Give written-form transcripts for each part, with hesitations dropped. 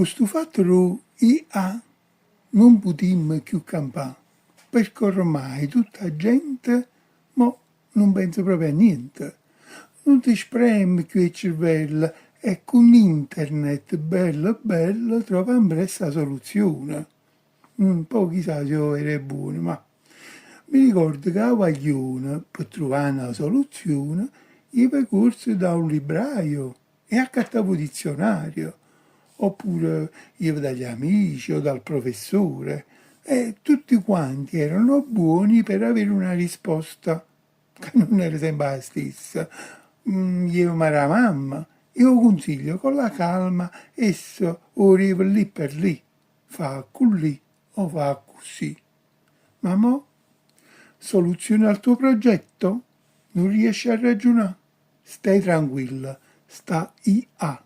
questo fatto IA non potremmo più campare, perché ormai tutta gente non pensa proprio a niente. Non ti spremi più il cervello e con internet bello bello troviamo presto la soluzione. Poi chissà se era buono, ma mi ricordo che a Guaglione, per trovare una soluzione, io corso da un libraio e accattavo dizionario, oppure io dagli amici o dal professore, e tutti quanti erano buoni per avere una risposta che non era sempre la stessa. Io ma la mamma, io consiglio con la calma, esso o arriva lì per lì, fa così o fa così. Ma mo, soluzione al tuo progetto? Non riesci a ragionare? Stai tranquilla, sta IA.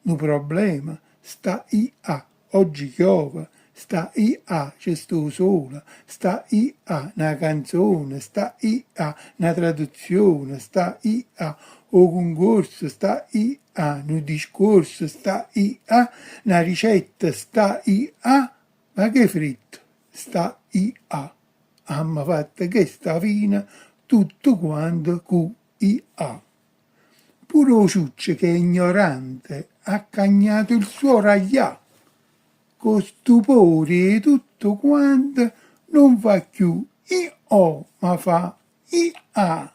No problema, sta IA. Oggi piove, sta IA, c'è sto sole, sta IA, una canzone, sta IA, una traduzione, sta IA, o concorso, sta IA, un discorso, sta IA, una ricetta, sta IA. Ma che fritto, sta IA. Amma fatta che sta fine, tutto quanto QIA. Pure o ciuccio che è ignorante ha cagnato il suo raglià, con stupore e tutto quanto non fa più io, ma fa IA.